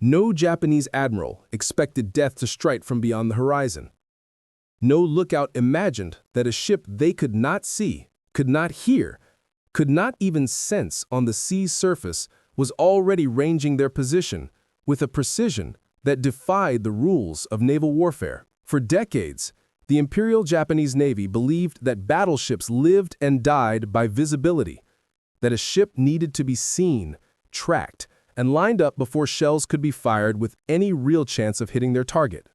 No Japanese admiral expected death to strike from beyond the horizon. No lookout imagined that a ship they could not see, could not hear, could not even sense on the sea's surface was already ranging their position with a precision that defied the rules of naval warfare. For decades, the Imperial Japanese Navy believed that battleships lived and died by visibility, that a ship needed to be seen, tracked, and lined up before shells could be fired with any real chance of hitting their target.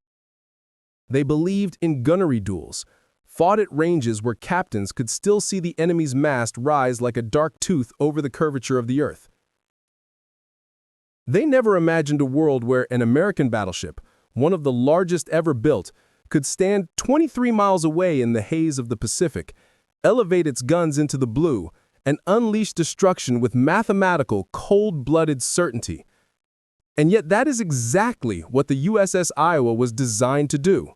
They believed in gunnery duels, fought at ranges where captains could still see the enemy's mast rise like a dark tooth over the curvature of the earth. They never imagined a world where an American battleship, one of the largest ever built, could stand 23 miles away in the haze of the Pacific, elevate its guns into the blue, and unleash destruction with mathematical, cold-blooded certainty. And yet that is exactly what the USS Iowa was designed to do.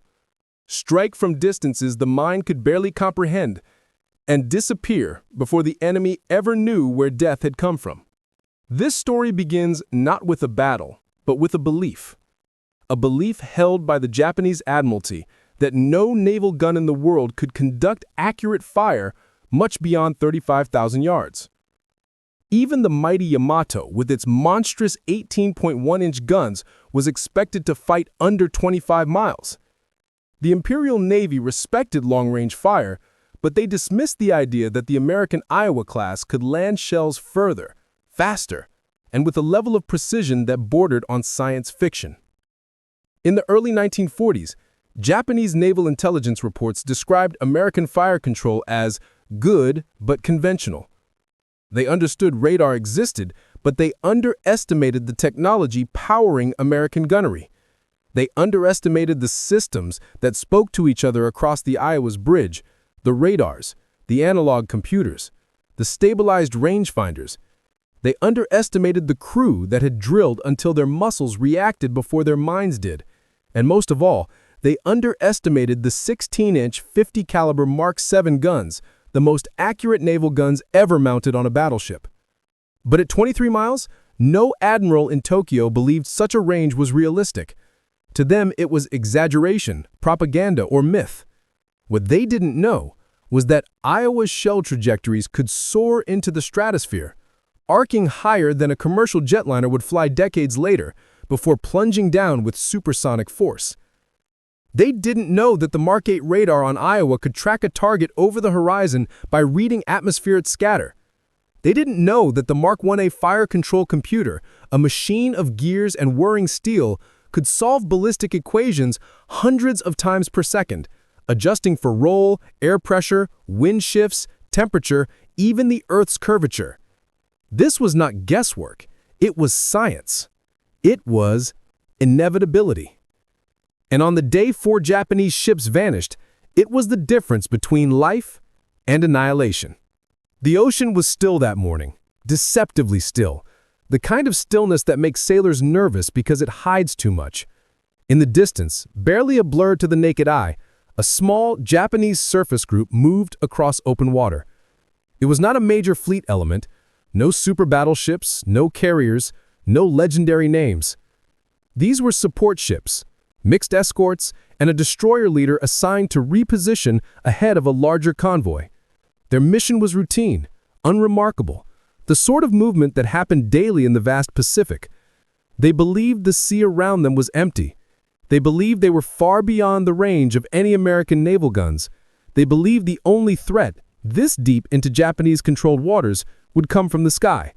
Strike from distances the mind could barely comprehend, and disappear before the enemy ever knew where death had come from. This story begins not with a battle, but with a belief held by the Japanese Admiralty that no naval gun in the world could conduct accurate fire much beyond 35,000 yards. Even the mighty Yamato, with its monstrous 18.1-inch guns, was expected to fight under 25 miles. The Imperial Navy respected long-range fire, but they dismissed the idea that the American Iowa class could land shells further, faster, and with a level of precision that bordered on science fiction. In the early 1940s, Japanese naval intelligence reports described American fire control as good but conventional. They understood radar existed, but they underestimated the technology powering American gunnery. They underestimated the systems that spoke to each other across the Iowa's bridge, the radars, the analog computers, the stabilized rangefinders. They underestimated the crew that had drilled until their muscles reacted before their minds did. And most of all, they underestimated the 16-inch 50-caliber Mark 7 guns, the most accurate naval guns ever mounted on a battleship. But at 23 miles, no admiral in Tokyo believed such a range was realistic. To them, it was exaggeration, propaganda, or myth. What they didn't know was that Iowa's shell trajectories could soar into the stratosphere, arcing higher than a commercial jetliner would fly decades later, before plunging down with supersonic force. They didn't know that the Mark 8 radar on Iowa could track a target over the horizon by reading atmospheric scatter. They didn't know that the Mark 1A fire control computer, a machine of gears and whirring steel, could solve ballistic equations hundreds of times per second, adjusting for roll, air pressure, wind shifts, temperature, even the Earth's curvature. This was not guesswork. It was science. It was inevitability. And on the day 4 Japanese ships vanished, it was the difference between life and annihilation. The ocean was still that morning, deceptively still, the kind of stillness that makes sailors nervous because it hides too much. In the distance, barely a blur to the naked eye, a small Japanese surface group moved across open water. It was not a major fleet element, no super battleships, no carriers, no legendary names. These were support ships, mixed escorts, and a destroyer leader assigned to reposition ahead of a larger convoy. Their mission was routine, unremarkable, the sort of movement that happened daily in the vast Pacific. They believed the sea around them was empty. They believed they were far beyond the range of any American naval guns. They believed the only threat, this deep into Japanese-controlled waters, would come from the sky.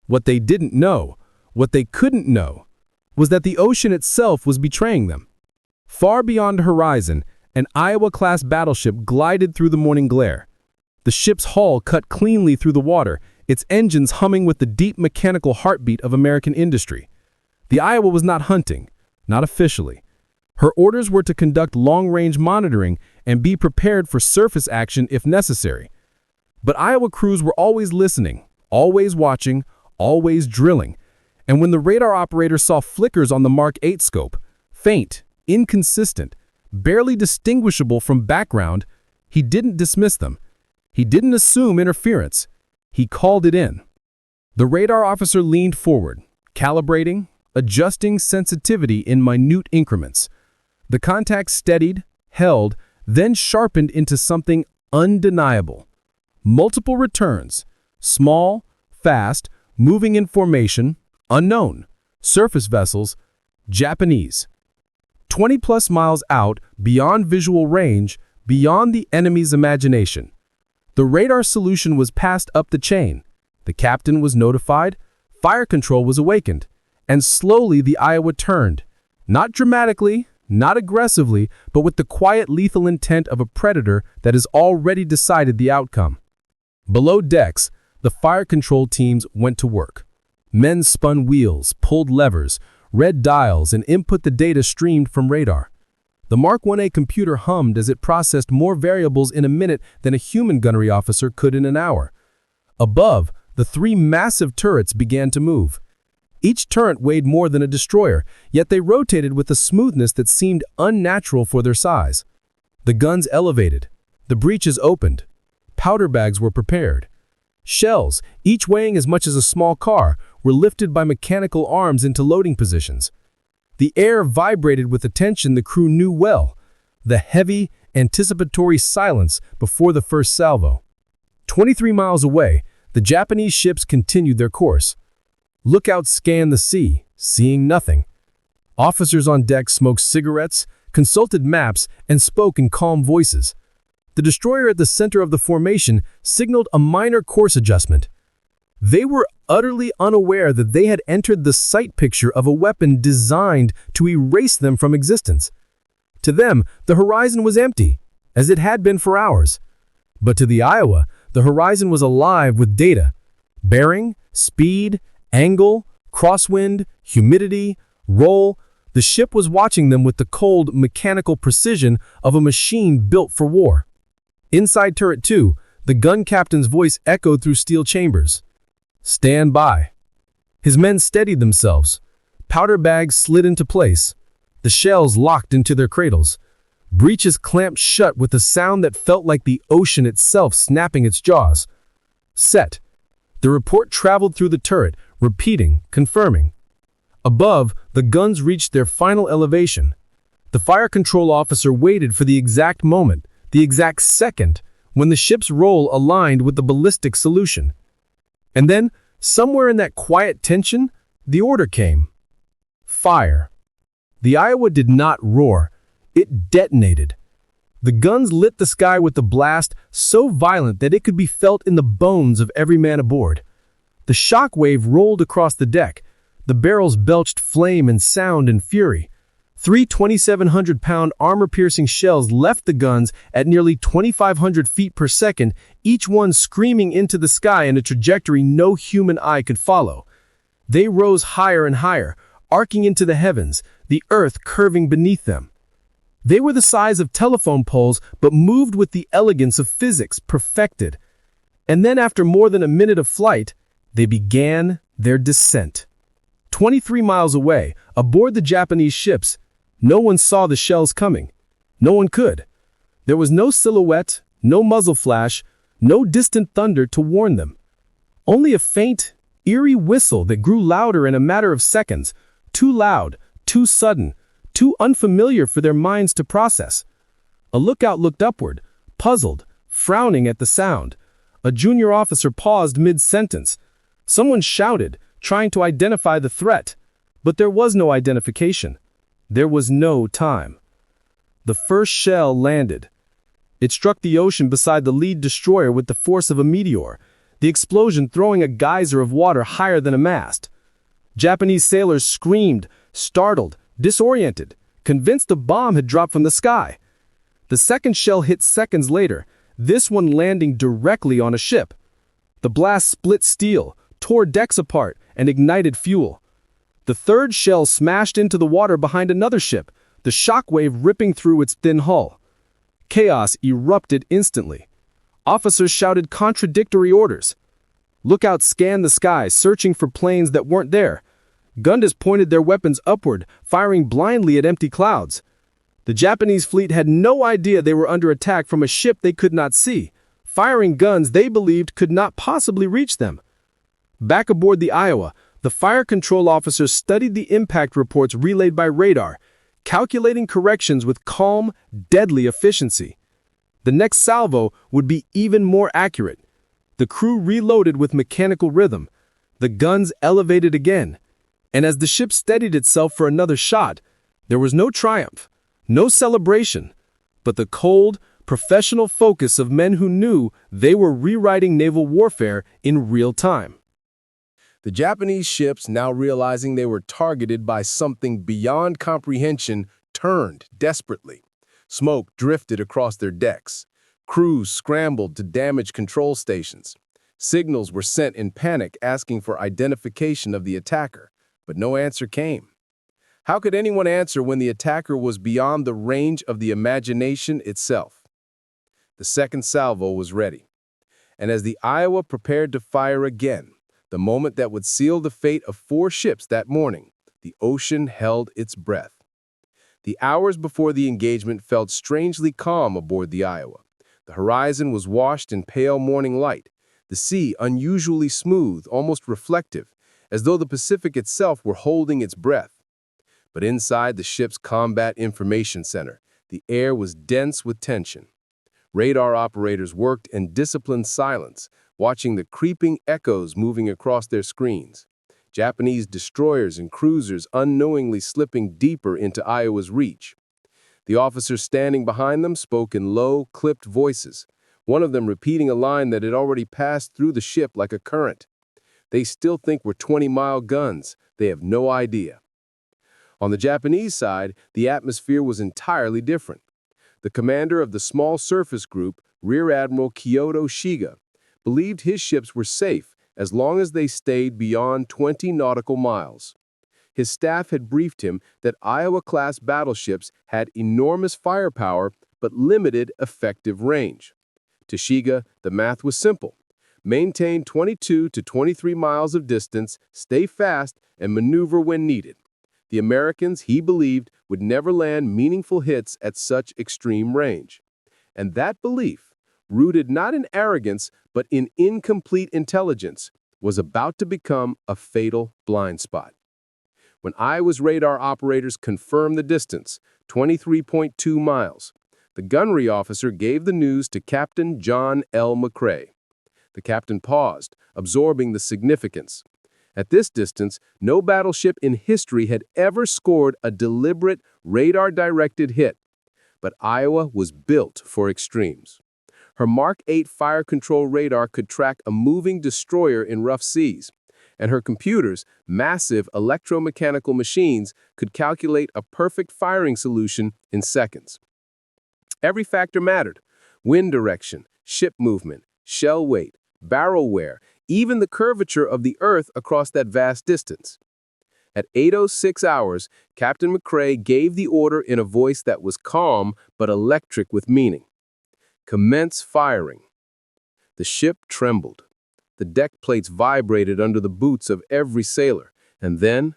What they didn't know, what they couldn't know, was that the ocean itself was betraying them. Far beyond the horizon, an Iowa-class battleship glided through the morning glare. The ship's hull cut cleanly through the water, its engines humming with the deep mechanical heartbeat of American industry. The Iowa was not hunting, not officially. Her orders were to conduct long-range monitoring and be prepared for surface action if necessary. But Iowa crews were always listening, always watching, always drilling. And when the radar operator saw flickers on the Mark 8 scope, faint, inconsistent, barely distinguishable from background, he didn't dismiss them. He didn't assume interference. He called it in. The radar officer leaned forward, calibrating, adjusting sensitivity in minute increments. The contact steadied, held, then sharpened into something undeniable. Multiple returns, small, fast, moving in formation, unknown, surface vessels, Japanese. 20-plus miles out, beyond visual range, beyond the enemy's imagination. The radar solution was passed up the chain. The captain was notified, fire control was awakened, and slowly the Iowa turned. Not dramatically, not aggressively, but with the quiet lethal intent of a predator that has already decided the outcome. Below decks, the fire control teams went to work. Men spun wheels, pulled levers, read dials, and input the data streamed from radar. The Mark 1A computer hummed as it processed more variables in a minute than a human gunnery officer could in an hour. Above, the three massive turrets began to move. Each turret weighed more than a destroyer, yet they rotated with a smoothness that seemed unnatural for their size. The guns elevated. The breeches opened. Powder bags were prepared. Shells, each weighing as much as a small car, were lifted by mechanical arms into loading positions. The air vibrated with a tension the crew knew well, the heavy, anticipatory silence before the first salvo. 23 miles away, the Japanese ships continued their course. Lookouts scanned the sea, seeing nothing. Officers on deck smoked cigarettes, consulted maps, and spoke in calm voices. The destroyer at the center of the formation signaled a minor course adjustment. They were utterly unaware that they had entered the sight picture of a weapon designed to erase them from existence. To them, the horizon was empty, as it had been for hours. But to the Iowa, the horizon was alive with data. Bearing, speed, angle, crosswind, humidity, roll. The ship was watching them with the cold, mechanical precision of a machine built for war. Inside Turret 2, the gun captain's voice echoed through steel chambers. "Stand by." His men steadied themselves. Powder bags slid into place. The shells locked into their cradles. Breeches clamped shut with a sound that felt like the ocean itself snapping its jaws. Set. The report traveled through the turret, repeating, confirming. Above, the guns reached their final elevation. The fire control officer waited for the exact moment, the exact second, when the ship's roll aligned with the ballistic solution. And then, somewhere in that quiet tension, the order came. Fire. The Iowa did not roar. It detonated. The guns lit the sky with a blast so violent that it could be felt in the bones of every man aboard. The shock wave rolled across the deck. The barrels belched flame and sound and fury. Three 2,700-pound armor-piercing shells left the guns at nearly 2,500 feet per second, each one screaming into the sky in a trajectory no human eye could follow. They rose higher and higher, arcing into the heavens, the earth curving beneath them. They were the size of telephone poles, but moved with the elegance of physics perfected. And then, after more than a minute of flight, they began their descent. 23 miles away, aboard the Japanese ships, no one saw the shells coming. No one could. There was no silhouette, no muzzle flash, no distant thunder to warn them. Only a faint, eerie whistle that grew louder in a matter of seconds, too loud, too sudden, too unfamiliar for their minds to process. A lookout looked upward, puzzled, frowning at the sound. A junior officer paused mid-sentence. Someone shouted, trying to identify the threat, but there was no identification. There was no time. The first shell landed. It struck the ocean beside the lead destroyer with the force of a meteor, the explosion throwing a geyser of water higher than a mast. Japanese sailors screamed, startled, disoriented, convinced a bomb had dropped from the sky. The second shell hit seconds later, this one landing directly on a ship. The blast split steel, tore decks apart, and ignited fuel. The third shell smashed into the water behind another ship, the shockwave ripping through its thin hull. Chaos erupted instantly. Officers shouted contradictory orders. Lookouts scanned the sky, searching for planes that weren't there. Gunners pointed their weapons upward, firing blindly at empty clouds. The Japanese fleet had no idea they were under attack from a ship they could not see, firing guns they believed could not possibly reach them. Back aboard the Iowa, The fire control officers studied the impact reports relayed by radar, calculating corrections with calm, deadly efficiency. The next salvo would be even more accurate. The crew reloaded with mechanical rhythm. The guns elevated again. And as the ship steadied itself for another shot, there was no triumph, no celebration, but the cold, professional focus of men who knew they were rewriting naval warfare in real time. The Japanese ships, now realizing they were targeted by something beyond comprehension, turned desperately. Smoke drifted across their decks. Crews scrambled to damage control stations. Signals were sent in panic asking for identification of the attacker, but no answer came. How could anyone answer when the attacker was beyond the range of the imagination itself? The second salvo was ready, and as the Iowa prepared to fire again, the moment that would seal the fate of 4 ships that morning, the ocean held its breath. The hours before the engagement felt strangely calm aboard the Iowa. The horizon was washed in pale morning light, the sea unusually smooth, almost reflective, as though the Pacific itself were holding its breath. But inside the ship's combat information center, the air was dense with tension. Radar operators worked in disciplined silence, watching the creeping echoes moving across their screens. Japanese destroyers and cruisers unknowingly slipping deeper into Iowa's reach. The officers standing behind them spoke in low, clipped voices, one of them repeating a line that had already passed through the ship like a current. They still think we're 20-mile guns. They have no idea. On the Japanese side, the atmosphere was entirely different. The commander of the small surface group, Rear Admiral Kyoto Shiga, believed his ships were safe as long as they stayed beyond 20 nautical miles. His staff had briefed him that Iowa-class battleships had enormous firepower but limited effective range. To Shiga, the math was simple. Maintain 22 to 23 miles of distance, stay fast, and maneuver when needed. The Americans, he believed, would never land meaningful hits at such extreme range. And that belief, rooted not in arrogance but in incomplete intelligence, was about to become a fatal blind spot. When Iowa's radar operators confirmed the distance, 23.2 miles, the gunnery officer gave the news to Captain John L. McCrae. The captain paused, absorbing the significance. At this distance, no battleship in history had ever scored a deliberate, radar-directed hit. But Iowa was built for extremes. Her Mark 8 fire control radar could track a moving destroyer in rough seas, and her computers, massive electromechanical machines, could calculate a perfect firing solution in seconds. Every factor mattered: wind direction, ship movement, shell weight, barrel wear, even the curvature of the Earth across that vast distance. At 8:06 hours, Captain McCrae gave the order in a voice that was calm but electric with meaning. Commence firing. The ship trembled. The deck plates vibrated under the boots of every sailor, and then,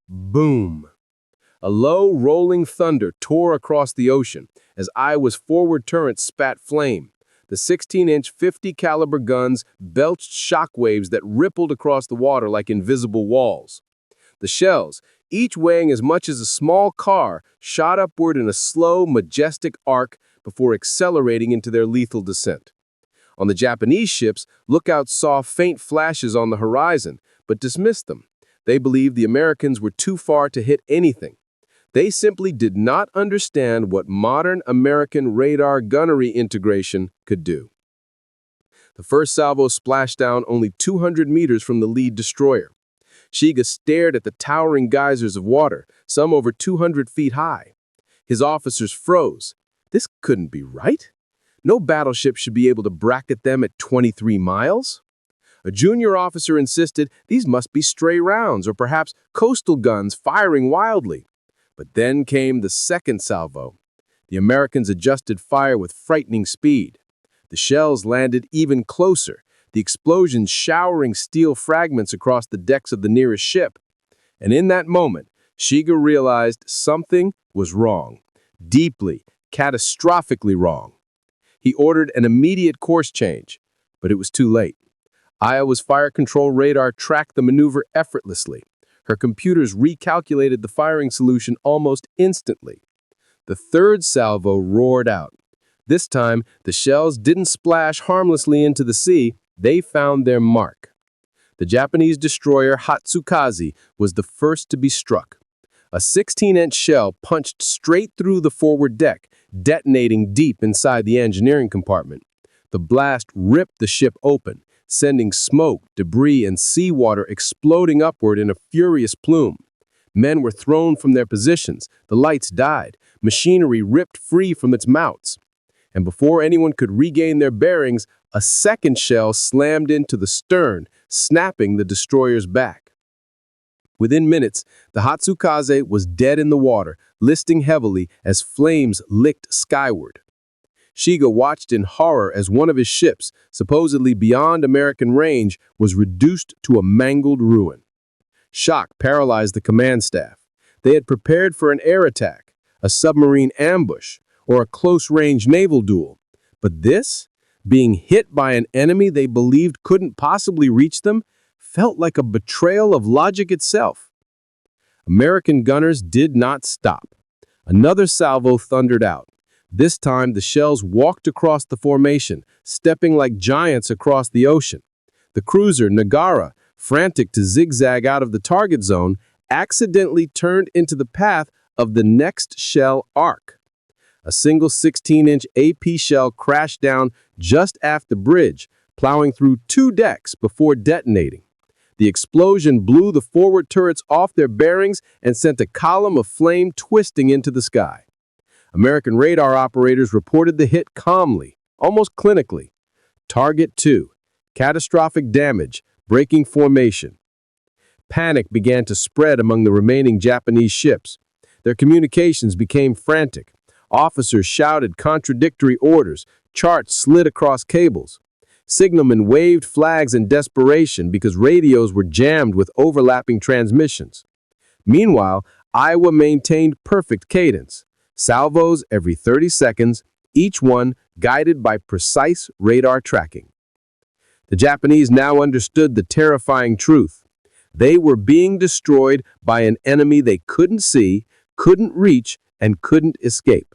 boom! A low, rolling thunder tore across the ocean as Iowa's forward turret spat flame. The 16-inch 50-caliber guns belched shockwaves that rippled across the water like invisible walls. The shells, each weighing as much as a small car, shot upward in a slow, majestic arc before accelerating into their lethal descent. On the Japanese ships, lookouts saw faint flashes on the horizon, but dismissed them. They believed the Americans were too far to hit anything. They simply did not understand what modern American radar gunnery integration could do. The first salvo splashed down only 200 meters from the lead destroyer. Shiga stared at the towering geysers of water, some over 200 feet high. His officers froze. This couldn't be right. No battleship should be able to bracket them at 23 miles. A junior officer insisted these must be stray rounds or perhaps coastal guns firing wildly. But then came the second salvo. The Americans adjusted fire with frightening speed. The shells landed even closer, the explosions showering steel fragments across the decks of the nearest ship. And in that moment, Shiga realized something was wrong. Deeply, catastrophically wrong. He ordered an immediate course change, but it was too late. Iowa's fire control radar tracked the maneuver effortlessly. Her computers recalculated the firing solution almost instantly. The third salvo roared out. This time, the shells didn't splash harmlessly into the sea, they found their mark. The Japanese destroyer Hatsukaze was the first to be struck. A 16-inch shell punched straight through the forward deck, detonating deep inside the engineering compartment. The blast ripped the ship open, sending smoke, debris, and seawater exploding upward in a furious plume. Men were thrown from their positions, the lights died, machinery ripped free from its mouths. And before anyone could regain their bearings, a second shell slammed into the stern, snapping the destroyer's back. Within minutes, the Hatsukaze was dead in the water, listing heavily as flames licked skyward. Shiga watched in horror as one of his ships, supposedly beyond American range, was reduced to a mangled ruin. Shock paralyzed the command staff. They had prepared for an air attack, a submarine ambush, or a close-range naval duel. But this, being hit by an enemy they believed couldn't possibly reach them, felt like a betrayal of logic itself. American gunners did not stop. Another salvo thundered out. This time, the shells walked across the formation, stepping like giants across the ocean. The cruiser, Nagara, frantic to zigzag out of the target zone, accidentally turned into the path of the next shell arc. A single 16-inch AP shell crashed down just aft the bridge, plowing through 2 decks before detonating. The explosion blew the forward turrets off their bearings and sent a column of flame twisting into the sky. American radar operators reported the hit calmly, almost clinically. Target 2. Catastrophic damage, breaking formation. Panic began to spread among the remaining Japanese ships. Their communications became frantic. Officers shouted contradictory orders. Charts slid across cables. Signalmen waved flags in desperation because radios were jammed with overlapping transmissions. Meanwhile, Iowa maintained perfect cadence. Salvos every 30 seconds, each one guided by precise radar tracking. The Japanese now understood the terrifying truth. They were being destroyed by an enemy they couldn't see, couldn't reach, and couldn't escape.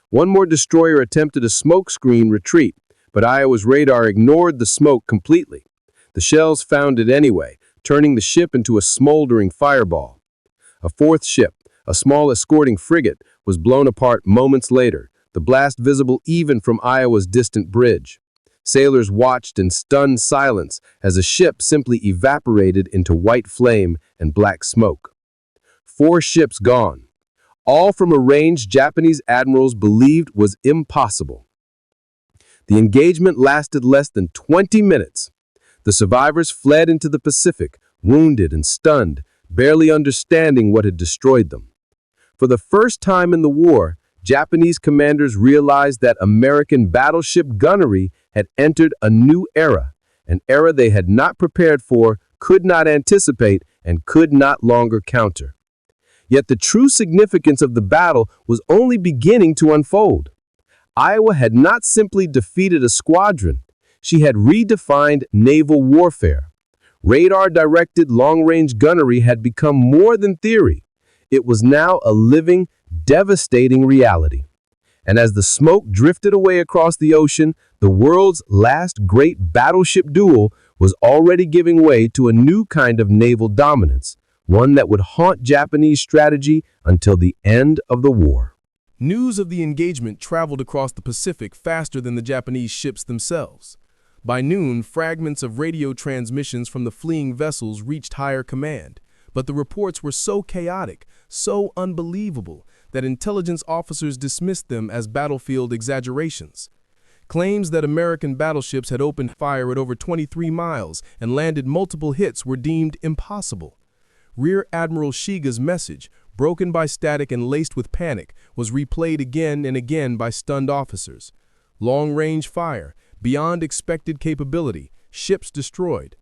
One more destroyer attempted a smokescreen retreat, but Iowa's radar ignored the smoke completely. The shells found it anyway, turning the ship into a smoldering fireball. A fourth ship, a small escorting frigate, was blown apart moments later, the blast visible even from Iowa's distant bridge. Sailors watched in stunned silence as a ship simply evaporated into white flame and black smoke. 4 ships gone, all from a range Japanese admirals believed was impossible. The engagement lasted less than 20 minutes. The survivors fled into the Pacific, wounded and stunned, barely understanding what had destroyed them. For the first time in the war, Japanese commanders realized that American battleship gunnery had entered a new era, an era they had not prepared for, could not anticipate, and could not longer counter. Yet the true significance of the battle was only beginning to unfold. Iowa had not simply defeated a squadron, she had redefined naval warfare. Radar-directed long-range gunnery had become more than theory. It was now a living, devastating reality. And as the smoke drifted away across the ocean, the world's last great battleship duel was already giving way to a new kind of naval dominance, one that would haunt Japanese strategy until the end of the war. News of the engagement traveled across the Pacific faster than the Japanese ships themselves. By noon, fragments of radio transmissions from the fleeing vessels reached higher command, but the reports were so chaotic, so unbelievable, that intelligence officers dismissed them as battlefield exaggerations. Claims that American battleships had opened fire at over 23 miles and landed multiple hits were deemed impossible. Rear Admiral Shiga's message, broken by static and laced with panic, was replayed again and again by stunned officers. Long-range fire, beyond expected capability, ships destroyed.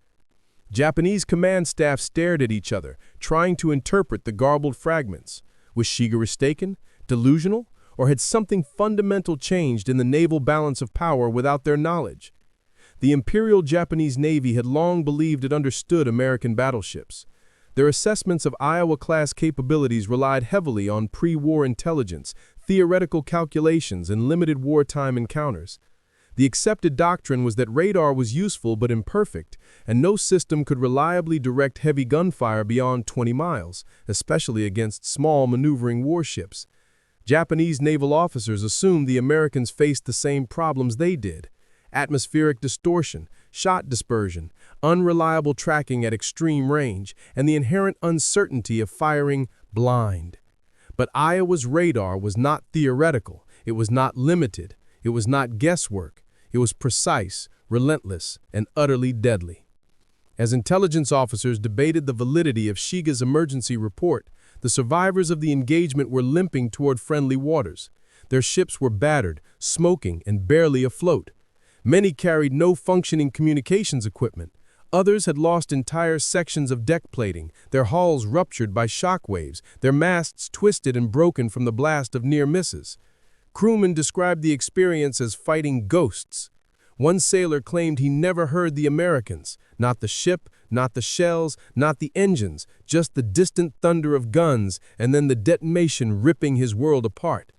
Japanese command staff stared at each other, trying to interpret the garbled fragments. Was Shiga mistaken, delusional, or had something fundamental changed in the naval balance of power without their knowledge? The Imperial Japanese Navy had long believed it understood American battleships. Their assessments of Iowa-class capabilities relied heavily on pre-war intelligence, theoretical calculations, and limited wartime encounters. The accepted doctrine was that radar was useful but imperfect, and no system could reliably direct heavy gunfire beyond 20 miles, especially against small maneuvering warships. Japanese naval officers assumed the Americans faced the same problems they did: atmospheric distortion, shot dispersion, unreliable tracking at extreme range, and the inherent uncertainty of firing blind. But Iowa's radar was not theoretical, it was not limited, it was not guesswork, it was precise, relentless, and utterly deadly. As intelligence officers debated the validity of Shiga's emergency report, the survivors of the engagement were limping toward friendly waters. Their ships were battered, smoking, and barely afloat. Many carried no functioning communications equipment. Others had lost entire sections of deck plating, their hulls ruptured by shock waves, their masts twisted and broken from the blast of near misses. Crewmen described the experience as fighting ghosts. One sailor claimed he never heard the Americans, not the ship, not the shells, not the engines, just the distant thunder of guns and then the detonation ripping his world apart.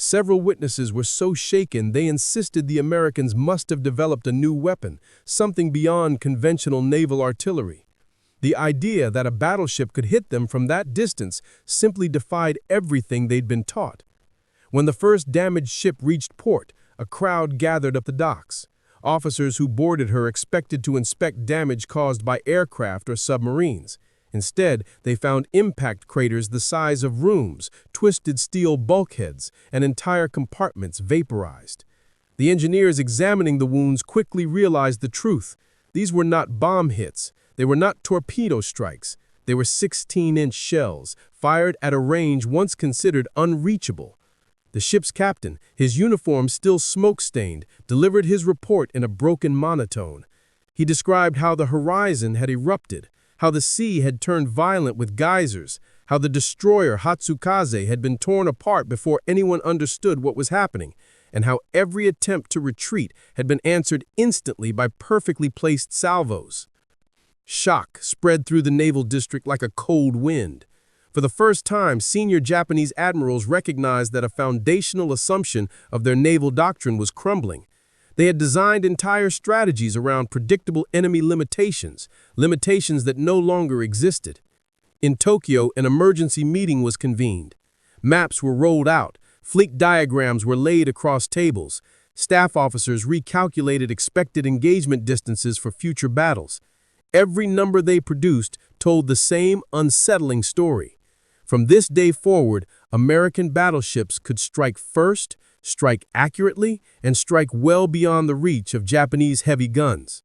Several witnesses were so shaken they insisted the Americans must have developed a new weapon, something beyond conventional naval artillery. The idea that a battleship could hit them from that distance simply defied everything they'd been taught. When the first damaged ship reached port, a crowd gathered at the docks. Officers who boarded her expected to inspect damage caused by aircraft or submarines. Instead, they found impact craters the size of rooms, twisted steel bulkheads, and entire compartments vaporized. The engineers examining the wounds quickly realized the truth. These were not bomb hits. They were not torpedo strikes. They were 16-inch shells, fired at a range once considered unreachable. The ship's captain, his uniform still smoke-stained, delivered his report in a broken monotone. He described how the horizon had erupted, how the sea had turned violent with geysers, how the destroyer Hatsukaze had been torn apart before anyone understood what was happening, and how every attempt to retreat had been answered instantly by perfectly placed salvos. Shock spread through the naval district like a cold wind. For the first time, senior Japanese admirals recognized that a foundational assumption of their naval doctrine was crumbling. They had designed entire strategies around predictable enemy limitations that no longer existed. In Tokyo, an emergency meeting was convened. Maps were rolled out, fleet diagrams were laid across tables. Staff officers recalculated expected engagement distances for future battles. Every number they produced told the same unsettling story. From this day forward, American battleships could strike first, strike accurately, and strike well beyond the reach of Japanese heavy guns.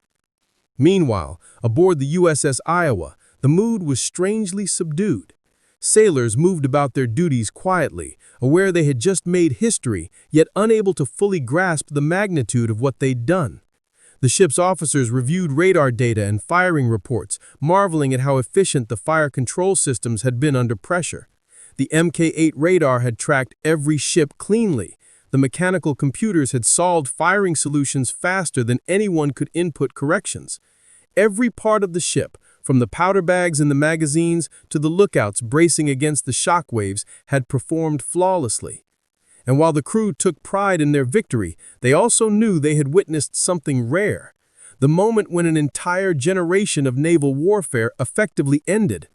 Meanwhile, aboard the USS Iowa, the mood was strangely subdued. Sailors moved about their duties quietly, aware they had just made history, yet unable to fully grasp the magnitude of what they'd done. The ship's officers reviewed radar data and firing reports, marveling at how efficient the fire control systems had been under pressure. The Mk-8 radar had tracked every ship cleanly. The mechanical computers had solved firing solutions faster than anyone could input corrections. Every part of the ship, from the powder bags in the magazines to the lookouts bracing against the shock waves, had performed flawlessly. And while the crew took pride in their victory, they also knew they had witnessed something rare, the moment when an entire generation of naval warfare effectively ended.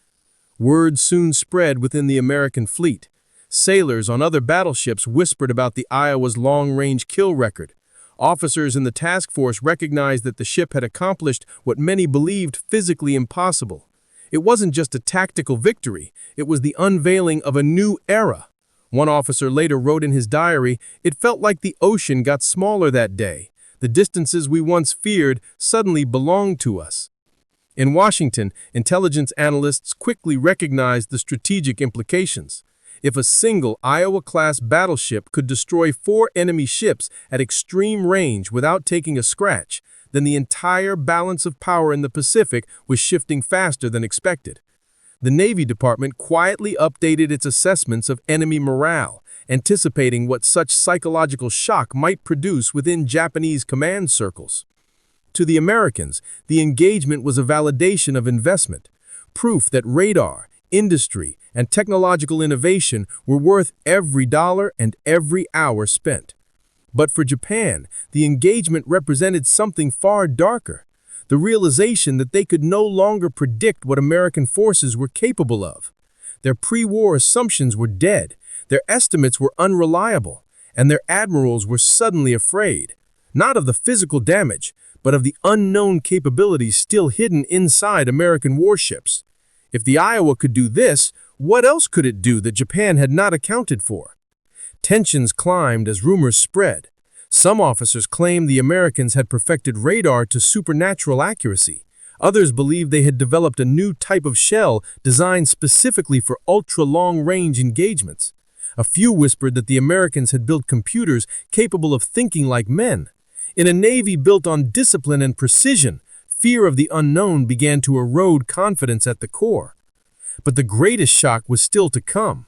Word soon spread within the American fleet. Sailors on other battleships whispered about the Iowa's long-range kill record. Officers in the task force recognized that the ship had accomplished what many believed physically impossible. It wasn't just a tactical victory, it was the unveiling of a new era. One officer later wrote in his diary, "It felt like the ocean got smaller that day. The distances we once feared suddenly belonged to us." In Washington, intelligence analysts quickly recognized the strategic implications. If a single Iowa-class battleship could destroy 4 enemy ships at extreme range without taking a scratch, then the entire balance of power in the Pacific was shifting faster than expected. The Navy Department quietly updated its assessments of enemy morale, anticipating what such psychological shock might produce within Japanese command circles. To the Americans, the engagement was a validation of investment, proof that radar, industry, and technological innovation were worth every dollar and every hour spent. But for Japan, the engagement represented something far darker, the realization that they could no longer predict what American forces were capable of. Their pre-war assumptions were dead, their estimates were unreliable, and their admirals were suddenly afraid, not of the physical damage, but of the unknown capabilities still hidden inside American warships. If the Iowa could do this, what else could it do that Japan had not accounted for? Tensions climbed as rumors spread. Some officers claimed the Americans had perfected radar to supernatural accuracy. Others believed they had developed a new type of shell designed specifically for ultra-long-range engagements. A few whispered that the Americans had built computers capable of thinking like men. In a navy built on discipline and precision, fear of the unknown began to erode confidence at the core. But the greatest shock was still to come.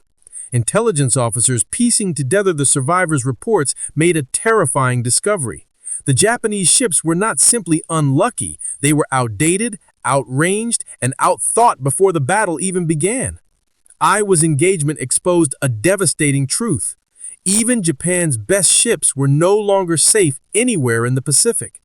Intelligence officers piecing together the survivors' reports made a terrifying discovery. The Japanese ships were not simply unlucky, they were outdated, outranged, and outthought before the battle even began. Iowa's engagement exposed a devastating truth. Even Japan's best ships were no longer safe anywhere in the Pacific.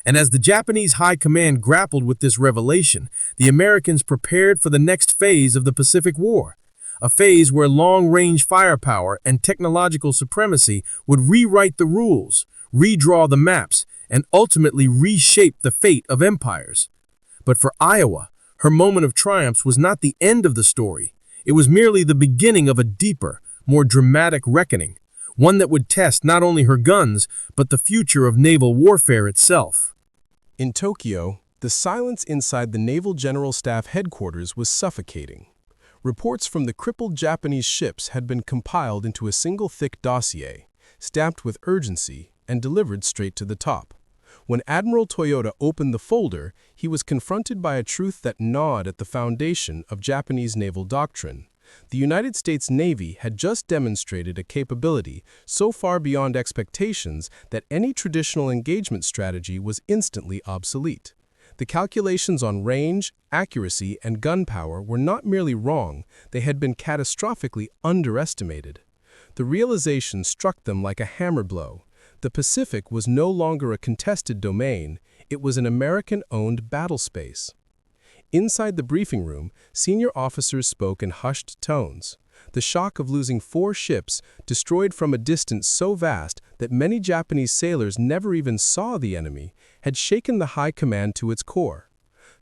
And as the Japanese High Command grappled with this revelation, the Americans prepared for the next phase of the Pacific War, a phase where long-range firepower and technological supremacy would rewrite the rules, redraw the maps, and ultimately reshape the fate of empires. But for Iowa, her moment of triumph was not the end of the story. It was merely the beginning of a deeper, more dramatic reckoning, one that would test not only her guns, but the future of naval warfare itself. In Tokyo, the silence inside the Naval General Staff headquarters was suffocating. Reports from the crippled Japanese ships had been compiled into a single thick dossier, stamped with urgency, and delivered straight to the top. When Admiral Toyota opened the folder, he was confronted by a truth that gnawed at the foundation of Japanese naval doctrine. The United States Navy had just demonstrated a capability so far beyond expectations that any traditional engagement strategy was instantly obsolete. The calculations on range, accuracy, and gunpowder were not merely wrong, they had been catastrophically underestimated. The realization struck them like a hammer blow. The Pacific was no longer a contested domain, it was an American-owned battle space. Inside the briefing room, senior officers spoke in hushed tones. The shock of losing 4 ships, destroyed from a distance so vast that many Japanese sailors never even saw the enemy, had shaken the high command to its core.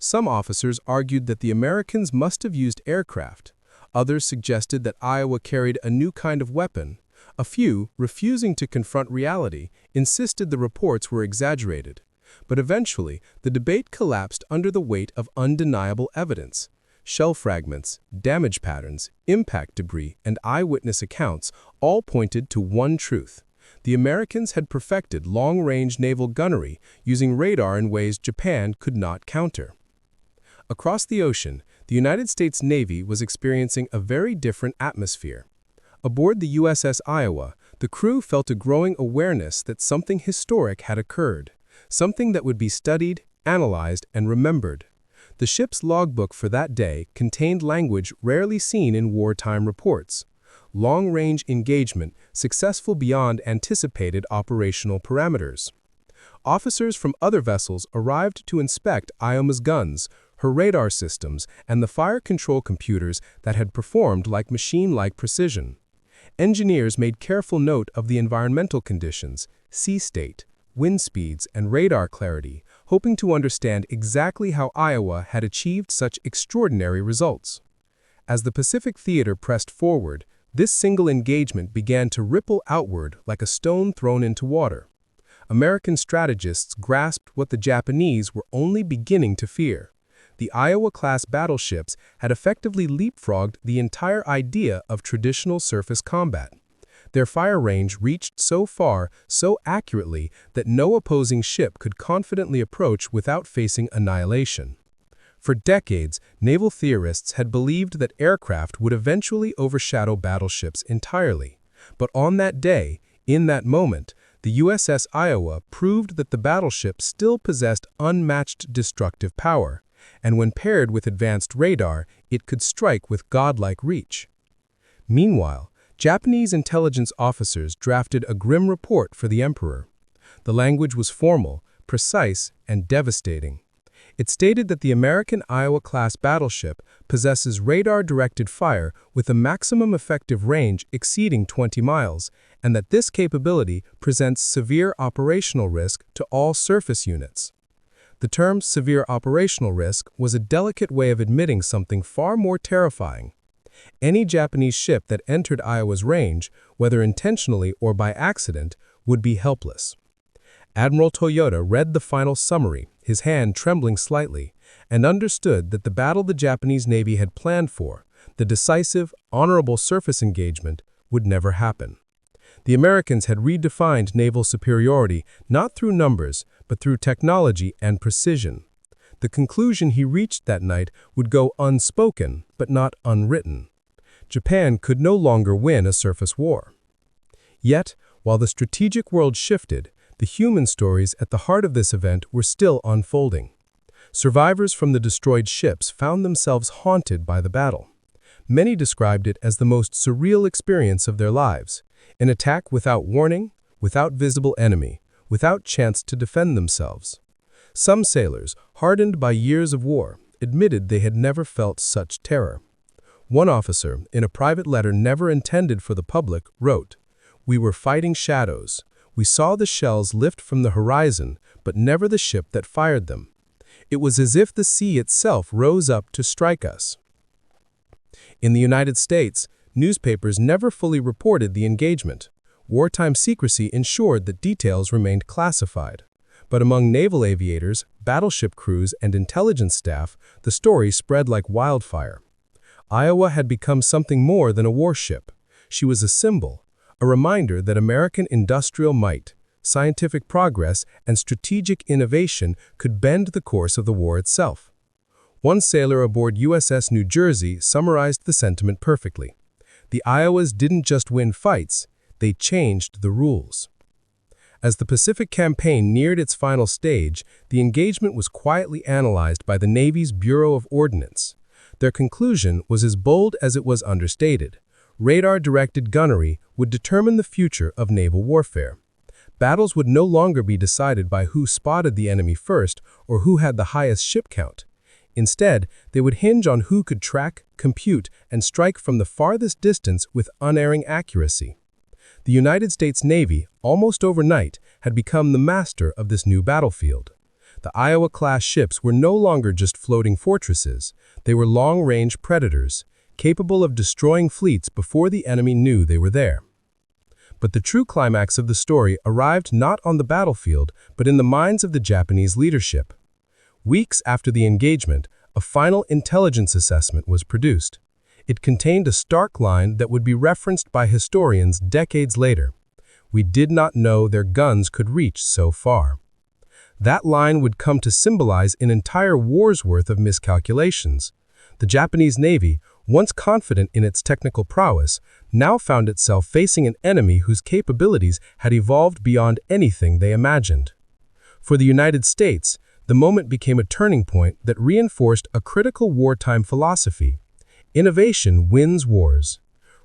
Some officers argued that the Americans must have used aircraft. Others suggested that Iowa carried a new kind of weapon. A few, refusing to confront reality, insisted the reports were exaggerated. But eventually, the debate collapsed under the weight of undeniable evidence. Shell fragments, damage patterns, impact debris, and eyewitness accounts all pointed to one truth. The Americans had perfected long-range naval gunnery using radar in ways Japan could not counter. Across the ocean, the United States Navy was experiencing a very different atmosphere. Aboard the USS Iowa, the crew felt a growing awareness that something historic had occurred, something that would be studied, analyzed, and remembered. The ship's logbook for that day contained language rarely seen in wartime reports. Long-range engagement, successful beyond anticipated operational parameters. Officers from other vessels arrived to inspect Iowa's guns, her radar systems, and the fire control computers that had performed like machine-like precision. Engineers made careful note of the environmental conditions, sea state, wind speeds, and radar clarity, hoping to understand exactly how Iowa had achieved such extraordinary results. As the Pacific theater pressed forward, this single engagement began to ripple outward like a stone thrown into water. American strategists grasped what the Japanese were only beginning to fear. The Iowa-class battleships had effectively leapfrogged the entire idea of traditional surface combat. Their fire range reached so far, so accurately, that no opposing ship could confidently approach without facing annihilation. For decades, naval theorists had believed that aircraft would eventually overshadow battleships entirely. But on that day, in that moment, the USS Iowa proved that the battleship still possessed unmatched destructive power, and when paired with advanced radar, it could strike with godlike reach. Meanwhile, Japanese intelligence officers drafted a grim report for the emperor. The language was formal, precise, and devastating. It stated that the American Iowa-class battleship possesses radar-directed fire with a maximum effective range exceeding 20 miles, and that this capability presents severe operational risk to all surface units. The term severe operational risk was a delicate way of admitting something far more terrifying. Any Japanese ship that entered Iowa's range, whether intentionally or by accident, would be helpless. Admiral Toyota read the final summary, his hand trembling slightly, and understood that the battle the Japanese Navy had planned for, the decisive, honorable surface engagement, would never happen. The Americans had redefined naval superiority not through numbers, but through technology and precision. The conclusion he reached that night would go unspoken, but not unwritten. Japan could no longer win a surface war. Yet, while the strategic world shifted, the human stories at the heart of this event were still unfolding. Survivors from the destroyed ships found themselves haunted by the battle. Many described it as the most surreal experience of their lives, an attack without warning, without visible enemy, without chance to defend themselves. Some sailors, hardened by years of war, admitted they had never felt such terror. One officer, in a private letter never intended for the public, wrote, "We were fighting shadows. We saw the shells lift from the horizon, but never the ship that fired them. It was as if the sea itself rose up to strike us." In the United States, newspapers never fully reported the engagement. Wartime secrecy ensured that details remained classified. But among naval aviators, battleship crews, and intelligence staff, the story spread like wildfire. Iowa had become something more than a warship. She was a symbol, a reminder that American industrial might, scientific progress, and strategic innovation could bend the course of the war itself. One sailor aboard USS New Jersey summarized the sentiment perfectly. The Iowas didn't just win fights, they changed the rules. As the Pacific Campaign neared its final stage, the engagement was quietly analyzed by the Navy's Bureau of Ordnance. Their conclusion was as bold as it was understated. Radar-directed gunnery would determine the future of naval warfare. Battles would no longer be decided by who spotted the enemy first or who had the highest ship count. Instead, they would hinge on who could track, compute, and strike from the farthest distance with unerring accuracy. The United States Navy, almost overnight, had become the master of this new battlefield. The Iowa-class ships were no longer just floating fortresses. They were long-range predators, capable of destroying fleets before the enemy knew they were there. But the true climax of the story arrived not on the battlefield, but in the minds of the Japanese leadership. Weeks after the engagement, a final intelligence assessment was produced. It contained a stark line that would be referenced by historians decades later. "We did not know their guns could reach so far." That line would come to symbolize an entire war's worth of miscalculations. The Japanese Navy, once confident in its technical prowess, now found itself facing an enemy whose capabilities had evolved beyond anything they imagined. For the United States, the moment became a turning point that reinforced a critical wartime philosophy. Innovation wins wars.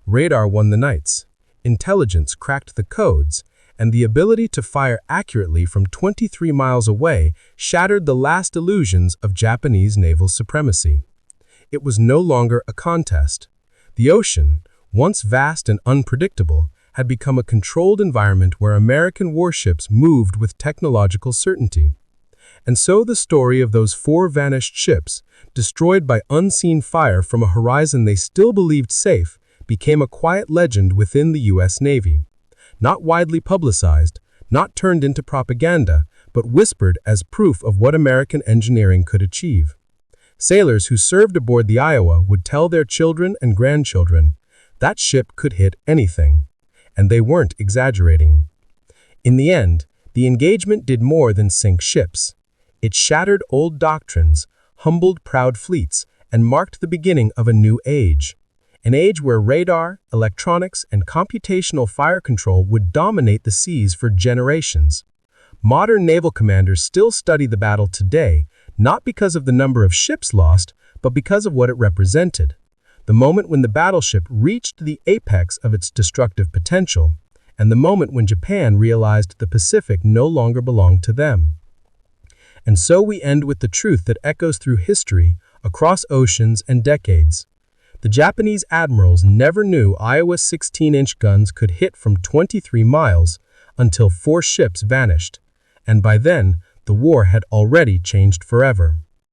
Radar won the nights. Intelligence cracked the codes, and the ability to fire accurately from 23 miles away shattered the last illusions of Japanese naval supremacy. It was no longer a contest. The ocean, once vast and unpredictable, had become a controlled environment where American warships moved with technological certainty. And so the story of those 4 vanished ships, destroyed by unseen fire from a horizon they still believed safe, became a quiet legend within the U.S. Navy. Not widely publicized, not turned into propaganda, but whispered as proof of what American engineering could achieve. Sailors who served aboard the Iowa would tell their children and grandchildren, that ship could hit anything. And they weren't exaggerating. In the end, the engagement did more than sink ships. It shattered old doctrines, humbled proud fleets, and marked the beginning of a new age. an age where radar, electronics, and computational fire control would dominate the seas for generations. Modern naval commanders still study the battle today, not because of the number of ships lost, but because of what it represented. The moment when the battleship reached the apex of its destructive potential, and the moment when Japan realized the Pacific no longer belonged to them. And so we end with the truth that echoes through history, across oceans and decades. The Japanese admirals never knew Iowa's 16-inch guns could hit from 23 miles until 4 ships vanished, and by then, the war had already changed forever.